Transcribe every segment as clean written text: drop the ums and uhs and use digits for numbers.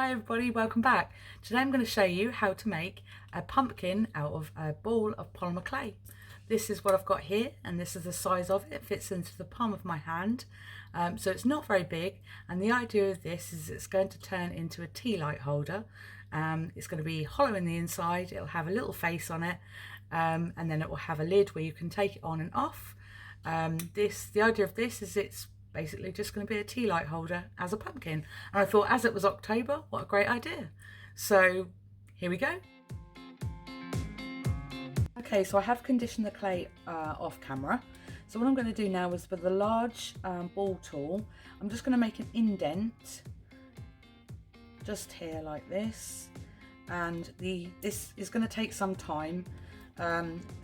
Hi everybody, welcome back. Today I'm going to show you how to make a pumpkin out of a ball of polymer clay. This is what I've got here, and this is the size of it. It fits into the palm of my hand, so it's not very big, and the idea of this is it's going to turn into a tea light holder. It's going to be hollow in the inside, it'll have a little face on it, and then it will have a lid where you can take it on and off. The idea of this is it's basically just going to be a tea light holder as a pumpkin, and I thought, as it was October, what a great idea. So here we go. Okay, so I have conditioned the clay off camera. So what I'm going to do now is with the large ball tool, I'm just going to make an indent just here like this, and this is going to take some time,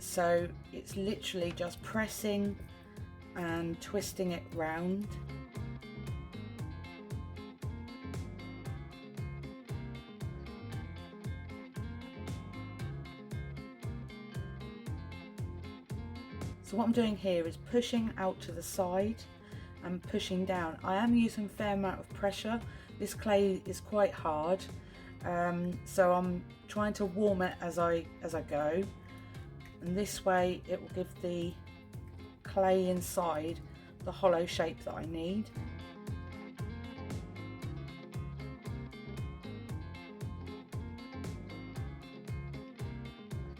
so it's literally just pressing and twisting it round. So what I'm doing here is pushing out to the side and pushing down. I am using a fair amount of pressure. This clay is quite hard, so I'm trying to warm it as I go, and this way it will give the clay inside the hollow shape that I need.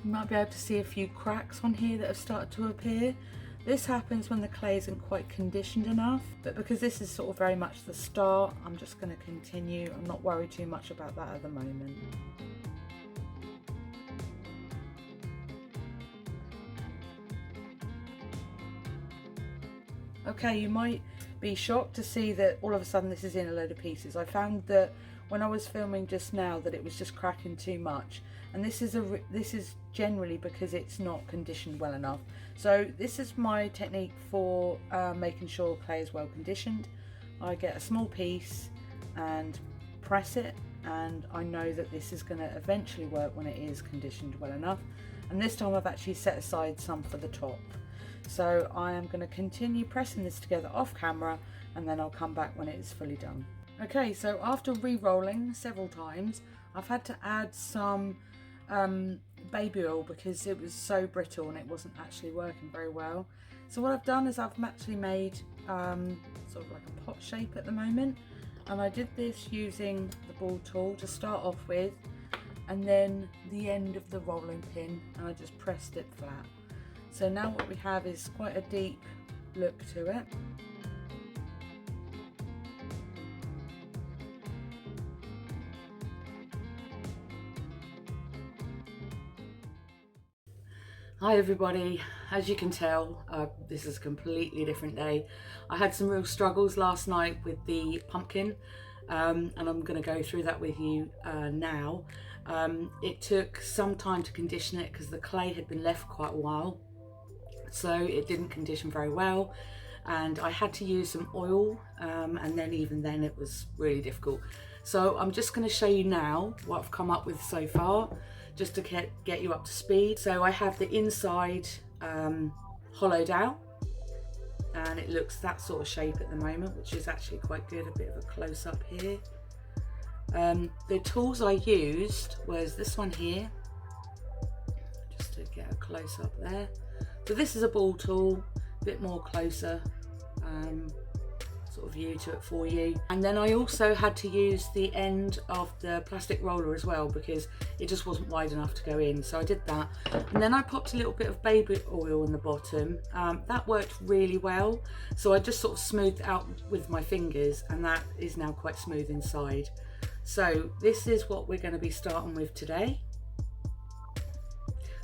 You might be able to see a few cracks on here that have started to appear. This happens when the clay isn't quite conditioned enough, but because this is sort of very much the start, I'm just going to continue. I'm not worried too much about that at the moment. Okay, you might be shocked to see that all of a sudden this is in a load of pieces. I found that when I was filming just now that it was just cracking too much, and this is generally because it's not conditioned well enough. So this is my technique for making sure clay is well conditioned. I get a small piece and press it, and I know that this is going to eventually work when it is conditioned well enough. And this time I've actually set aside some for the top. So I am going to continue pressing this together off camera, and then I'll come back when it is fully done. Okay, so after re-rolling several times, I've had to add some baby oil because it was so brittle and it wasn't actually working very well. So what I've done is I've actually made sort of like a pot shape at the moment, and I did this using the ball tool to start off with, and then the end of the rolling pin, and I just pressed it flat. So now what we have is quite a deep look to it. Hi everybody, as you can tell, this is a completely different day. I had some real struggles last night with the pumpkin, and I'm going to go through that with you now. It took some time to condition it because the clay had been left quite a while, so it didn't condition very well, and I had to use some oil, and then even then it was really difficult. So I'm just going to show you now what I've come up with so far, just to get you up to speed. So I have the inside hollowed out, and it looks that sort of shape at the moment, which is actually quite good. A bit of a close-up here. The tools I used was this one here, just to get a close-up there. So this is a ball tool, a bit more closer sort of view to it for you. And then I also had to use the end of the plastic roller as well because it just wasn't wide enough to go in. So I did that, and then I popped a little bit of baby oil in the bottom. That worked really well. So I just sort of smoothed out with my fingers, and that is now quite smooth inside. So this is what we're going to be starting with today.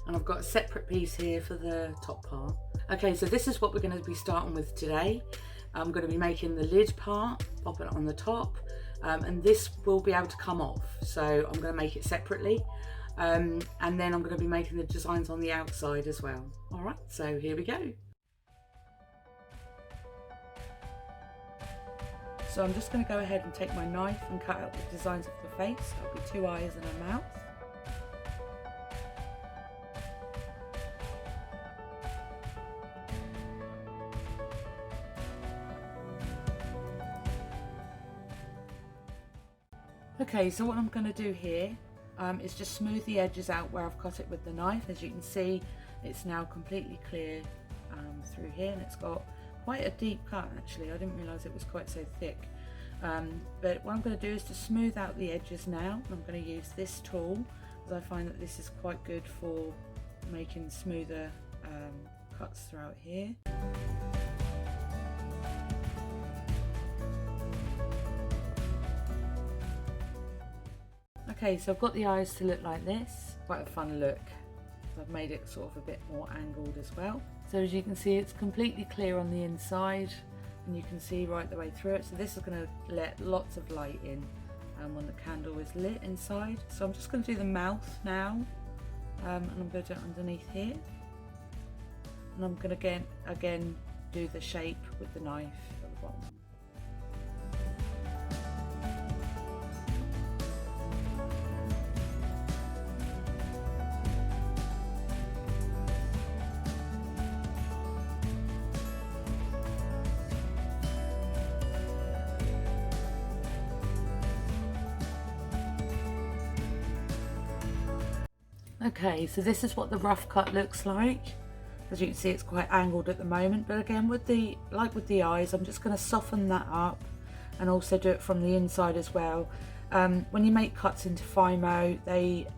And I've got a separate piece here for the top part. Okay, so this is what we're going to be starting with today. I'm going to be making the lid part, popping it on the top, and this will be able to come off. So I'm going to make it separately, and then I'm going to be making the designs on the outside as well. All right, so here we go. So I'm just going to go ahead and take my knife and cut out the designs of the face. That'll be 2 eyes and a mouth. Okay, so what I'm going to do here is just smooth the edges out where I've cut it with the knife. As you can see, it's now completely clear through here, and it's got quite a deep cut actually. I didn't realise it was quite so thick. But what I'm going to do is to smooth out the edges now. I'm going to use this tool because I find that this is quite good for making smoother cuts throughout here. Okay, so I've got the eyes to look like this. Quite a fun look. I've made it sort of a bit more angled as well. So as you can see, it's completely clear on the inside and you can see right the way through it. So this is going to let lots of light in when the candle is lit inside. So I'm just going to do the mouth now, and I'm going to do it underneath here. And I'm going to again do the shape with the knife at the bottom. Okay, so this is what the rough cut looks like. As you can see, it's quite angled at the moment, but again, with the eyes, I'm just going to soften that up and also do it from the inside as well. When you make cuts into Fimo,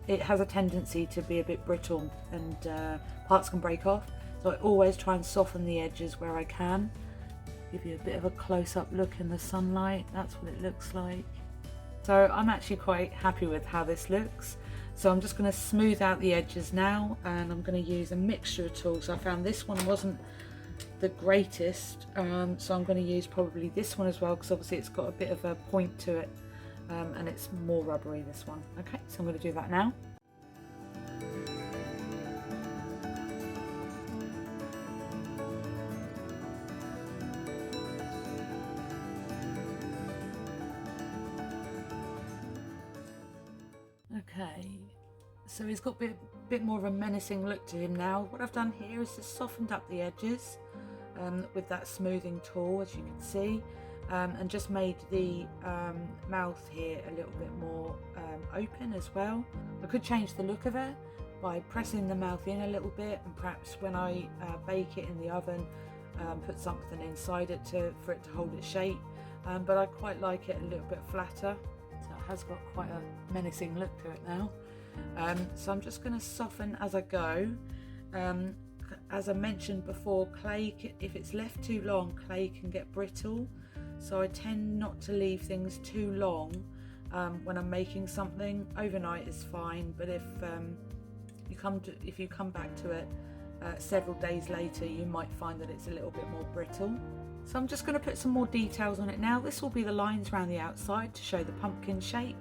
it has a tendency to be a bit brittle and parts can break off. So I always try and soften the edges where I can. Give you a bit of a close-up look in the sunlight. That's what it looks like. So I'm actually quite happy with how this looks. So I'm just going to smooth out the edges now, and I'm going to use a mixture of tools. I found this one wasn't the greatest, so I'm going to use probably this one as well, because obviously it's got a bit of a point to it, and it's more rubbery, this one. Okay, so I'm going to do that now. Okay, so he's got a bit more of a menacing look to him now. What I've done here is just softened up the edges with that smoothing tool, as you can see, and just made the mouth here a little bit more open as well. I could change the look of it by pressing the mouth in a little bit, and perhaps when I bake it in the oven, put something inside it for it to hold its shape, but I quite like it a little bit flatter. Has got quite a menacing look to it now. So I'm just going to soften as I go. As I mentioned before, clay, if it's left too long, clay can get brittle, so I tend not to leave things too long when I'm making something. Overnight is fine, but if you come back to it several days later, you might find that it's a little bit more brittle. So I'm just going to put some more details on it now. This will be the lines around the outside to show the pumpkin shape,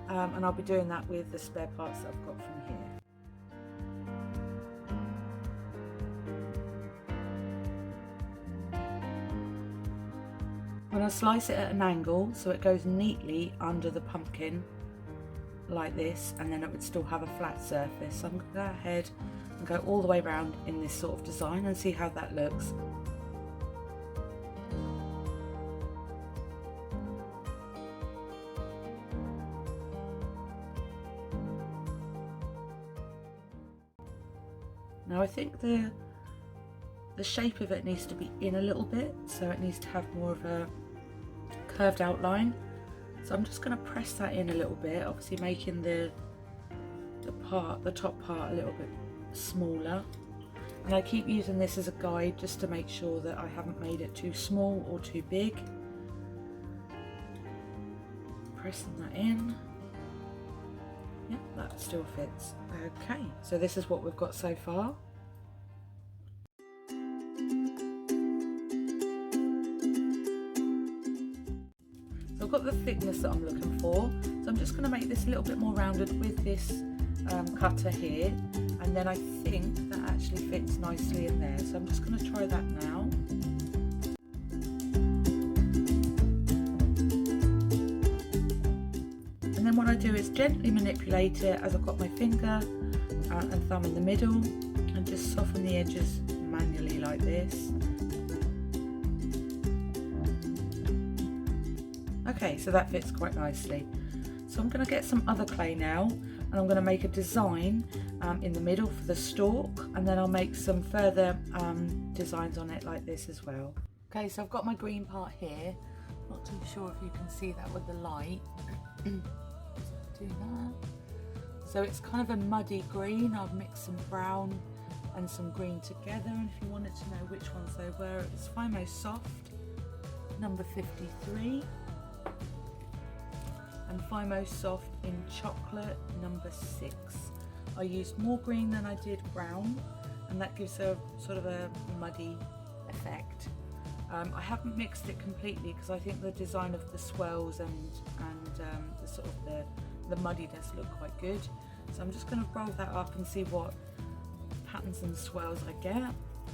and I'll be doing that with the spare parts that I've got from here. I'm going to slice it at an angle so it goes neatly under the pumpkin like this, and then it would still have a flat surface. So I'm going to go ahead and go all the way around in this sort of design and see how that looks. Now I think the shape of it needs to be in a little bit, so it needs to have more of a curved outline. So I'm just going to press that in a little bit, obviously making the top part a little bit smaller. And I keep using this as a guide just to make sure that I haven't made it too small or too big. Pressing that in. Yep, that still fits. Okay, so this is what we've got so far. So I've got the thickness that I'm looking for, so I'm just going to make this a little bit more rounded with this cutter here, and then I think that actually fits nicely in there, so I'm just going to try that now. And then what I do is gently manipulate it as I've got my finger and thumb in the middle, and just soften the edges manually like this. Okay, so that fits quite nicely. So I'm going to get some other clay now, and I'm going to make a design in the middle for the stalk, and then I'll make some further designs on it like this as well. Okay, so I've got my green part here. Not too sure if you can see that with the light. Do that. So it's kind of a muddy green. I've mixed some brown and some green together, and if you wanted to know which ones they were, it's Fimo Soft number 53 and Fimo Soft in Chocolate number 6. I used more green than I did brown, and that gives a sort of a muddy effect. I haven't mixed it completely because I think the design of the swirls and the sort of the muddiness look quite good. So I'm just going to roll that up and see what patterns and swirls I get.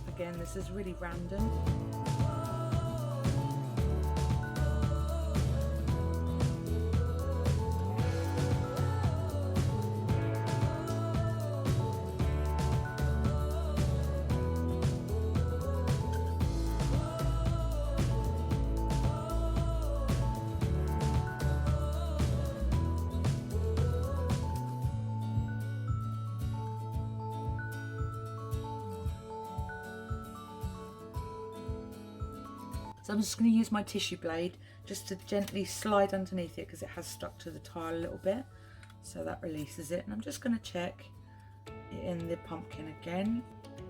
Again, this is really random. So I'm just going to use my tissue blade just to gently slide underneath it because it has stuck to the tile a little bit. So that releases it, and I'm just going to check it in the pumpkin again.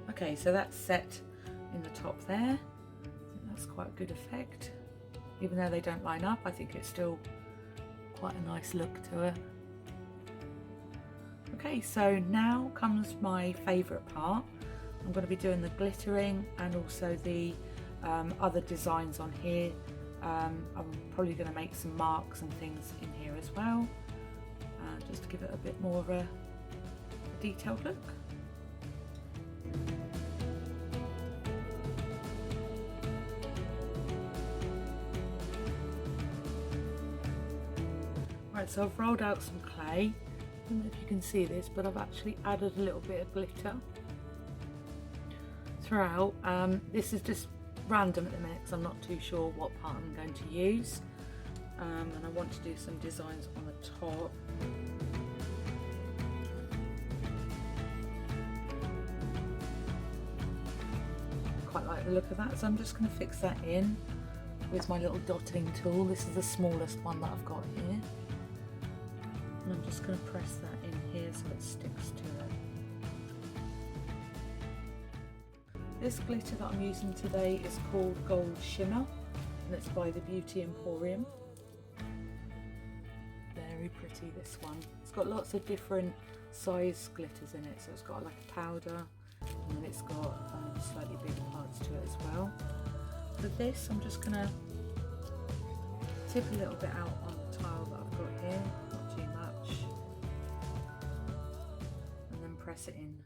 Okay, so that's set in the top there. I think that's quite a good effect. Even though they don't line up, I think it's still quite a nice look to it. Okay, so now comes my favourite part. I'm going to be doing the glittering and also the other designs on here. I'm probably going to make some marks and things in here as well, just to give it a bit more of a detailed look. Right, so I've rolled out some clay. I don't know if you can see this, but I've actually added a little bit of glitter throughout. This is just random at the minute because I'm not too sure what part I'm going to use, and I want to do some designs on the top. Quite like the look of that, so I'm just going to fix that in with my little dotting tool. This is the smallest one that I've got here, and I'm just going to press that in here so it sticks to it. This glitter that I'm using today is called Gold Shimmer, and it's by the Beauty Emporium. Very pretty, this one. It's got lots of different size glitters in it, so it's got like a powder, and then it's got slightly bigger parts to it as well. For this, I'm just going to tip a little bit out on the tile that I've got here, not too much, and then press it in.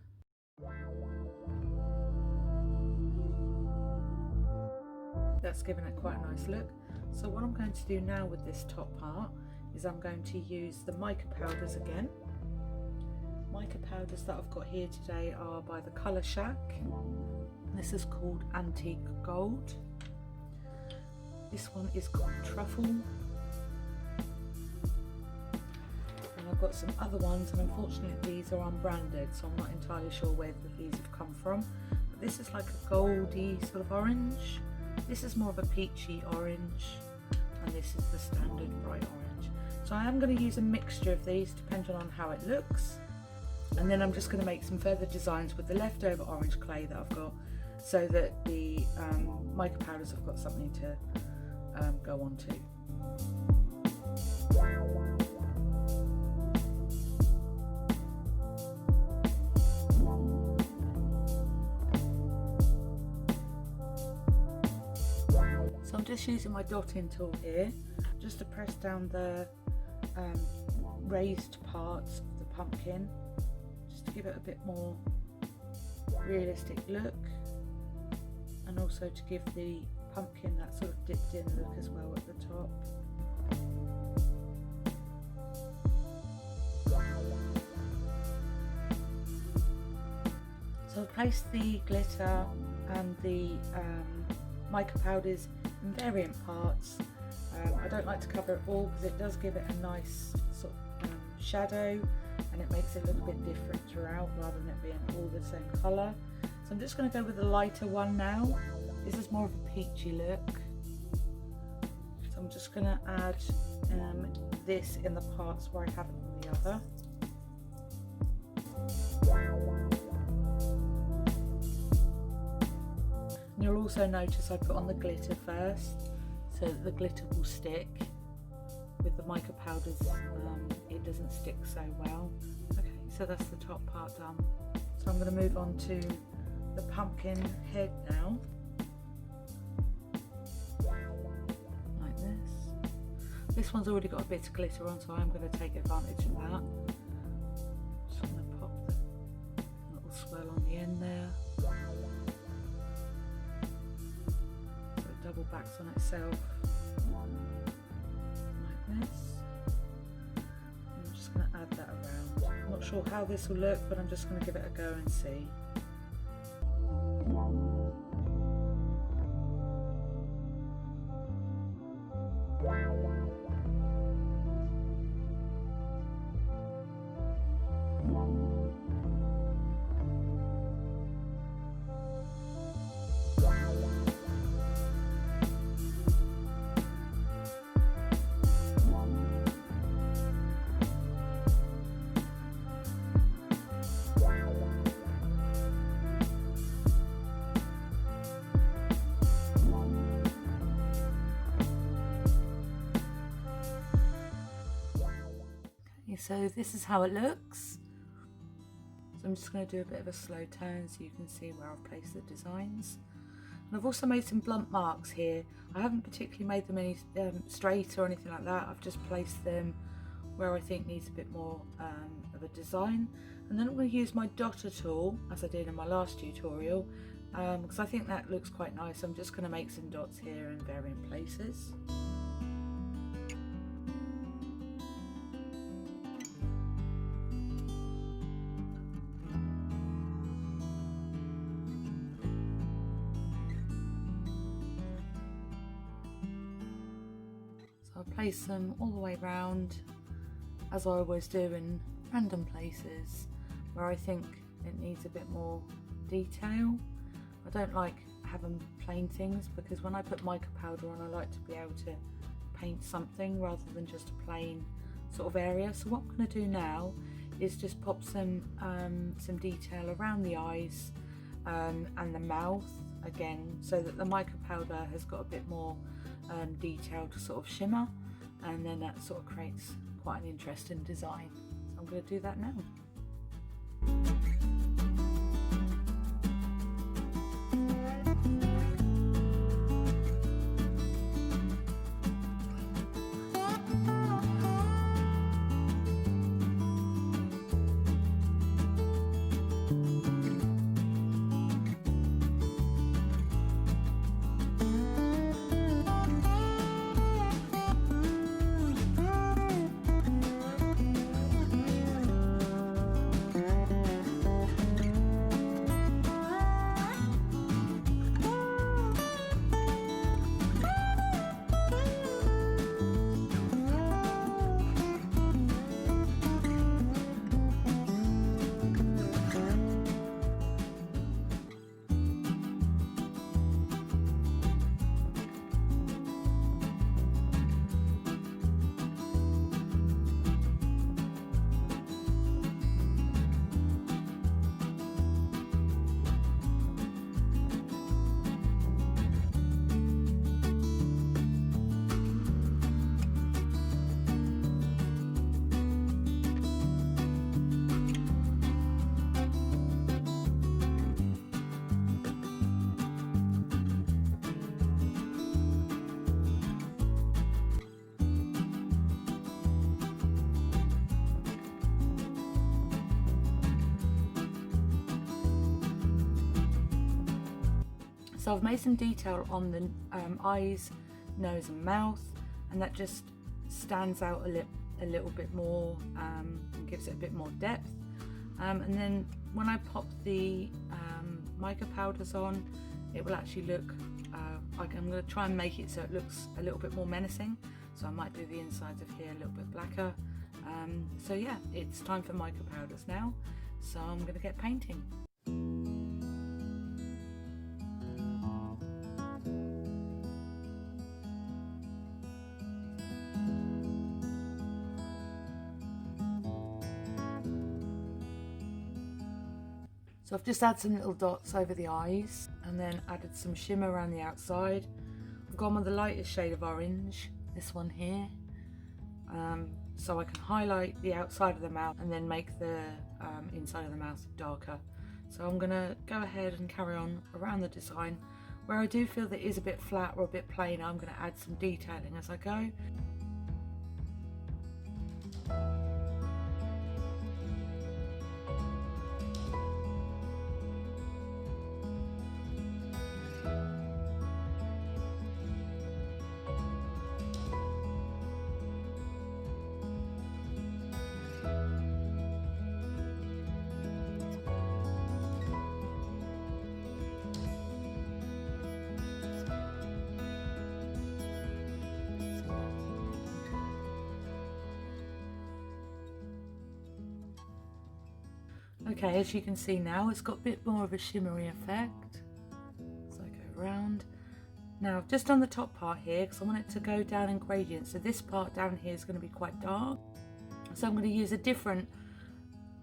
That's given it quite a nice look. So what I'm going to do now with this top part is I'm going to use the mica powders again. Mica powders that I've got here today are by the Colour Shack. This is called Antique Gold. This one is called Truffle. And I've got some other ones, and unfortunately these are unbranded, so I'm not entirely sure where these have come from. But this is like a goldy sort of orange. This is more of a peachy orange, and this is the standard bright orange. So I am going to use a mixture of these depending on how it looks, and then I'm just going to make some further designs with the leftover orange clay that I've got, so that the mica powders have got something to go on to. So I'm just using my dotting tool here just to press down the raised parts of the pumpkin, just to give it a bit more realistic look, and also to give the pumpkin that sort of dipped in look as well at the top. So I've placed the glitter and the mica powders in variant parts. I don't like to cover it all because it does give it a nice the sort of shadow, and it makes it look a bit different throughout rather than it being all the same colour. So I'm just going to go with the lighter one now. This is more of a peachy look. So I'm just going to add this in the parts where I haven't on the other. And you'll also notice I put on the glitter first, so that the glitter will stick. With the mica powders, it doesn't stick so well. Okay, so that's the top part done. So I'm going to move on to the pumpkin head now. Like this. This one's already got a bit of glitter on, so I'm going to take advantage of that. Just going to pop a little swirl on the end there. So it double backs on itself. Like this. I'm just going to add that around. I'm not sure how this will look, but I'm just going to give it a go and see. So this is how it looks. So I'm just going to do a bit of a slow turn so you can see where I've placed the designs. And I've also made some blunt marks here. I haven't particularly made them any straight or anything like that. I've just placed them where I think needs a bit more of a design. And then I'm going to use my dotter tool, as I did in my last tutorial, because I think that looks quite nice. I'm just going to make some dots here in varying places. Place them all the way around, as I always do in random places where I think it needs a bit more detail. I don't like having plain things, because when I put mica powder on, I like to be able to paint something rather than just a plain sort of area. So what I'm going to do now is just pop some detail around the eyes and the mouth again, so that the mica powder has got a bit more detailed sort of shimmer, and then that sort of creates quite an interesting design. So I'm going to do that now. So I've made some detail on the eyes, nose and mouth, and that just stands out a little bit more and gives it a bit more depth. And then when I pop the mica powders on, it will actually look like, I'm going to try and make it so it looks a little bit more menacing. So I might do the insides of here a little bit blacker, So yeah, it's time for mica powders now, so I'm going to get painting. So I've just added some little dots over the eyes and then added some shimmer around the outside. I've gone with the lightest shade of orange, this one here, so I can highlight the outside of the mouth and then make the inside of the mouth darker. So I'm going to go ahead and carry on around the design. Where I do feel that it is a bit flat or a bit plain, I'm going to add some detailing as I go. Okay, as you can see now, it's got a bit more of a shimmery effect. So I go around. Now, just on the top part here, because I want it to go down in gradient, so this part down here is going to be quite dark. So I'm going to use a different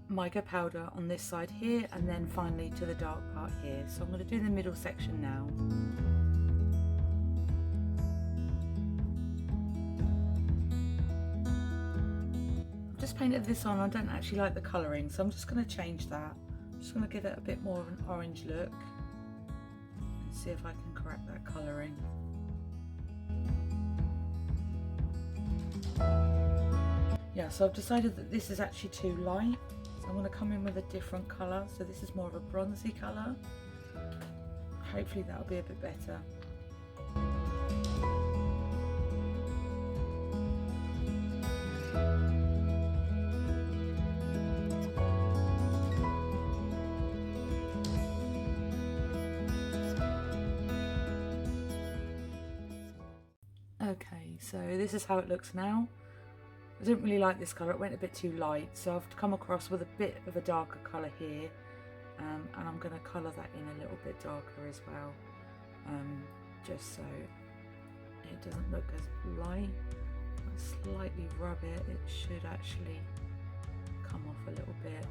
mica powder on this side here, and then finally to the dark part here. So I'm going to do the middle section now. Just painted this on. I don't actually like the colouring, so I'm just going to change that. I'm just going to give it a bit more of an orange look and see if I can correct that colouring. Yeah, so I've decided that this is actually too light, so I'm going to come in with a different colour. So this is more of a bronzy colour. Hopefully that'll be a bit better. Okay, so this is how it looks now. I didn't really like this colour, it went a bit too light, so I've come across with a bit of a darker colour here, and I'm going to colour that in a little bit darker as well, just so it doesn't look as light. I slightly rub it, it should actually come off a little bit.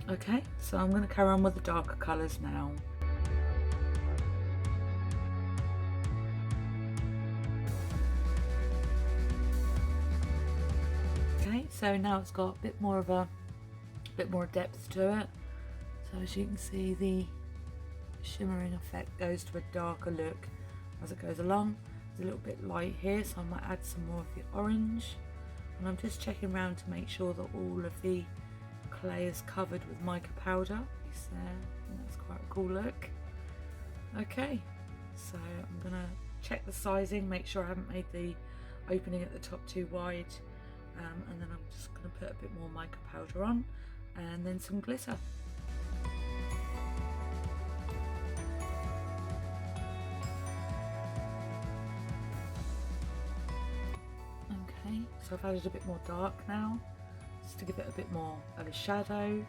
Okay, so I'm going to carry on with the darker colours now. So now it's got a bit more depth to it. So as you can see, the shimmering effect goes to a darker look as it goes along. It's a little bit light here, so I might add some more of the orange. And I'm just checking around to make sure that all of the clay is covered with mica powder. So that's quite a cool look. Okay, so I'm gonna check the sizing, make sure I haven't made the opening at the top too wide. And then I'm just going to put a bit more mica powder on and then some glitter. Okay, so I've added a bit more dark now, just to give it a bit more of a shadow,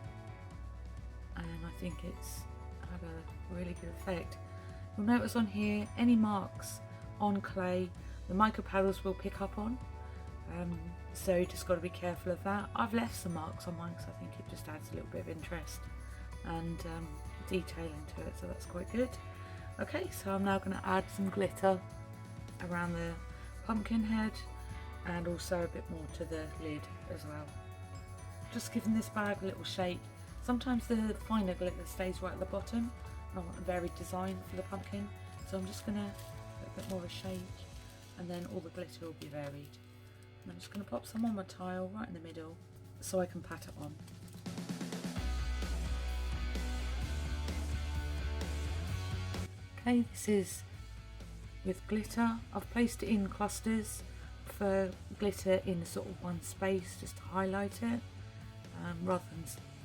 and I think it's had a really good effect. You'll notice on here, any marks on clay, the mica powders will pick up on. So you just got to be careful of that. I've left some marks on mine because I think it just adds a little bit of interest and detailing to it, so that's quite good. Okay, so I'm now going to add some glitter around the pumpkin head and also a bit more to the lid as well. Just giving this bag a little shake. Sometimes the finer glitter stays right at the bottom. I want a varied design for the pumpkin, so I'm just going to put a bit more of a shake, and then all the glitter will be varied. And I'm just going to pop some on my tile right in the middle so I can pat it on. Okay, this is with glitter. I've placed it in clusters for glitter in sort of one space just to highlight it, rather than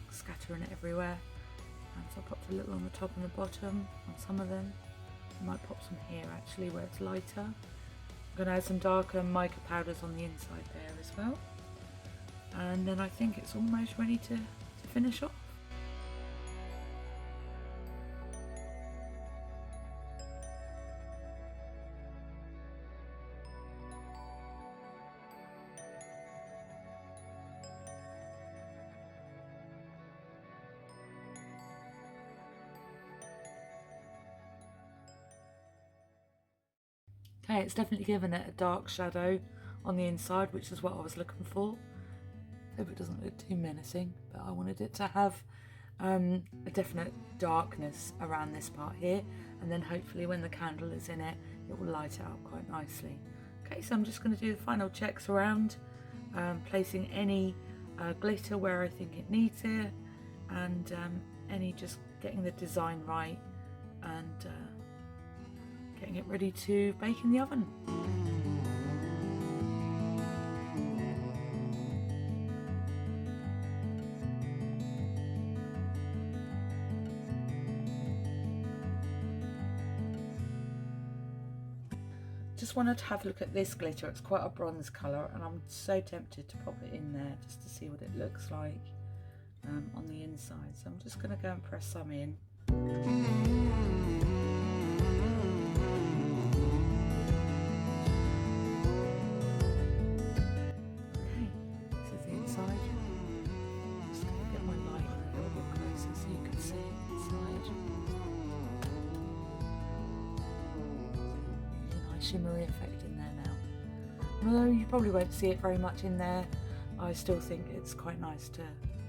scattering it everywhere. So I popped a little on the top and the bottom on some of them. I might pop some here actually where it's lighter. I'm going to add some darker mica powders on the inside there as well. and then I think it's almost ready to finish off. Okay, it's definitely given it a dark shadow on the inside, which is what I was looking for. Hope it doesn't look too menacing, but I wanted it to have a definite darkness around this part here, and then hopefully when the candle is in it, it will light it up quite nicely. Okay, so I'm just going to do the final checks around, placing any glitter where I think it needs it, and just getting the design right, and getting it ready to bake in the oven. Just wanted to have a look at this glitter. It's quite a bronze colour, and I'm so tempted to pop it in there just to see what it looks like on the inside. So I'm just going to go and press some in. Okay, this is the inside. I'm just going to get my light a little bit closer so you can see inside. Nice shimmery effect in there now. Although you probably won't see it very much in there, I still think it's quite nice to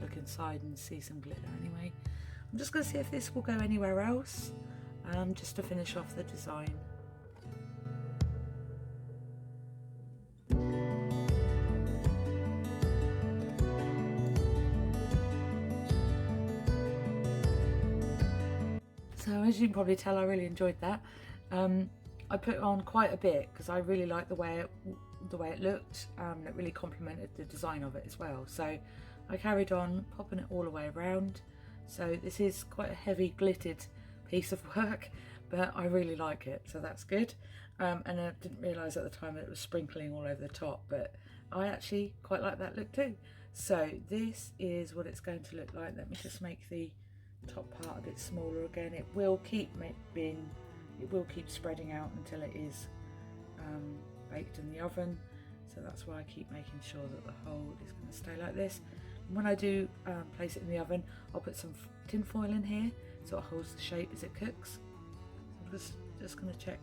look inside and see some glitter anyway. I'm just going to see if this will go anywhere else, just to finish off the design. So as you can probably tell, I really enjoyed that. I put on quite a bit because I really liked the way it looked. It really complemented the design of it as well. So I carried on popping it all the way around. So this is quite a heavy glittered piece of work, but I really like it, so that's good. And I didn't realise at the time that it was sprinkling all over the top, but I actually quite like that look too. So this is what it's going to look like. Let me just make the top part a bit smaller again. It will keep spreading out until it is baked in the oven. So that's why I keep making sure that the whole is going to stay like this. And when I do place it in the oven, I'll put some tin foil in here so it holds the shape as it cooks. So I'm just going to check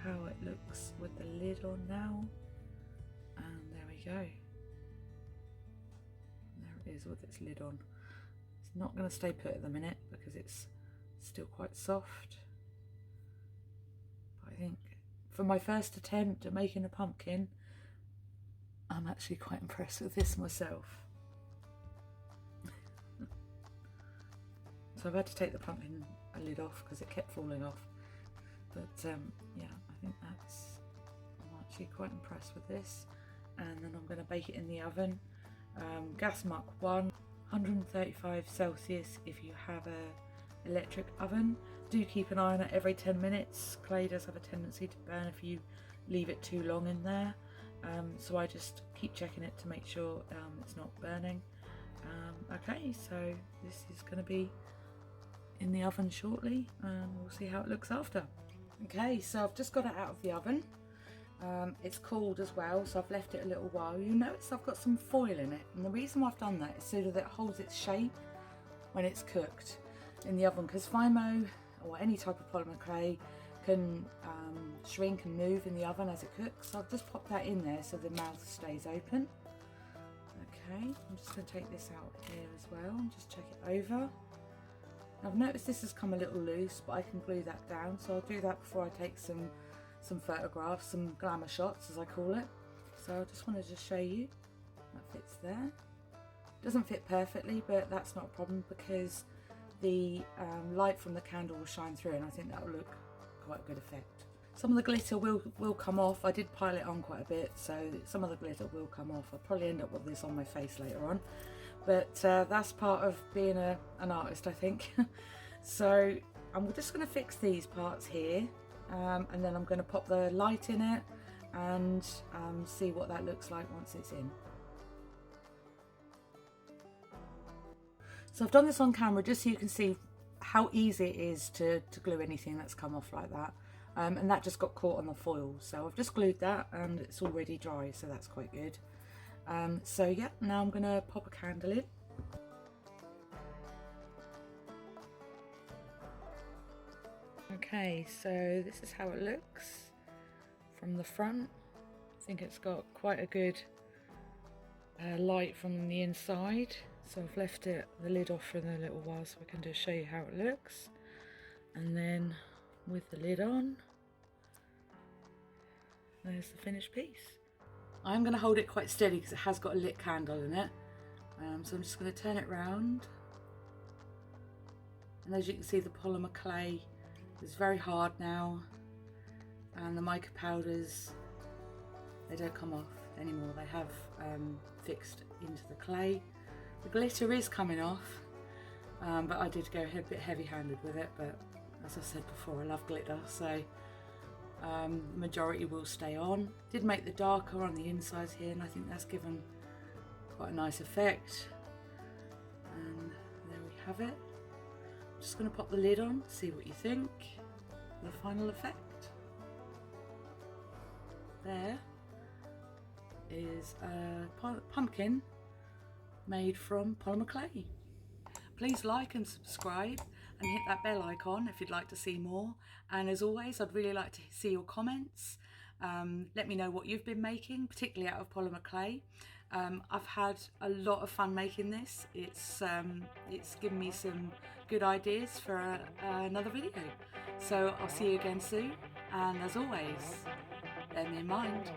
how it looks with the lid on now. And there we go. There it is with its lid on. It's not going to stay put at the minute because it's still quite soft. But I think for my first attempt at making a pumpkin, I'm actually quite impressed with this myself. So I've had to take the pumpkin lid off because it kept falling off. But yeah, I think I'm actually quite impressed with this. And then I'm going to bake it in the oven. Gas mark 1, 135 Celsius if you have a electric oven. Do keep an eye on it every 10 minutes. Clay does have a tendency to burn if you leave it too long in there. So I just keep checking it to make sure it's not burning. Okay, so this is going to be in the oven shortly, and we'll see how it looks after. Okay, so I've just got it out of the oven. It's cooled as well, so I've left it a little while. You notice I've got some foil in it, and the reason why I've done that is so that it holds its shape when it's cooked in the oven, because Fimo or any type of polymer clay can shrink and move in the oven as it cooks. So I've just popped that in there so the mouth stays open. Okay, I'm just going to take this out here as well and just check it over. I've noticed this has come a little loose, but I can glue that down, so I'll do that before I take some photographs, some glamour shots as I call it. So I just wanted to show you that fits there. Doesn't fit perfectly, but that's not a problem because the light from the candle will shine through, and I think that will look quite a good effect. Some of the glitter will come off. I did pile it on quite a bit, so some of the glitter will come off. I'll probably end up with this on my face later on. But that's part of being an artist, I think. So I'm just going to fix these parts here, and then I'm going to pop the light in it and see what that looks like once it's in. So I've done this on camera just so you can see how easy it is to glue anything that's come off like that. And that just got caught on the foil. So I've just glued that and it's already dry, so that's quite good. So yeah, now I'm gonna pop a candle in. Okay, so this is how it looks from the front. I think it's got quite a good light from the inside. So I've left the lid off for a little while so I can just show you how it looks. And then with the lid on, there's the finished piece. I'm going to hold it quite steady because it has got a lit candle in it. So I'm just going to turn it round. And as you can see, the polymer clay is very hard now. And the mica powders, they don't come off anymore. They have fixed into the clay. The glitter is coming off, but I did go a bit heavy-handed with it. But as I said before, I love glitter, so the majority will stay on. Did make the darker on the insides here, and I think that's given quite a nice effect. And there we have it. I'm just going to pop the lid on, see what you think. The final effect. There is a pumpkin made from polymer clay. Please like and subscribe and hit that bell icon if you'd like to see more. And as always, I'd really like to see your comments. Let me know what you've been making, particularly out of polymer clay. I've had a lot of fun making this. It's given me some good ideas for another video. So I'll see you again soon. And as always, bear me in mind.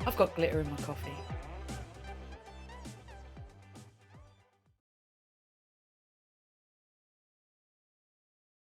I've got glitter in my coffee.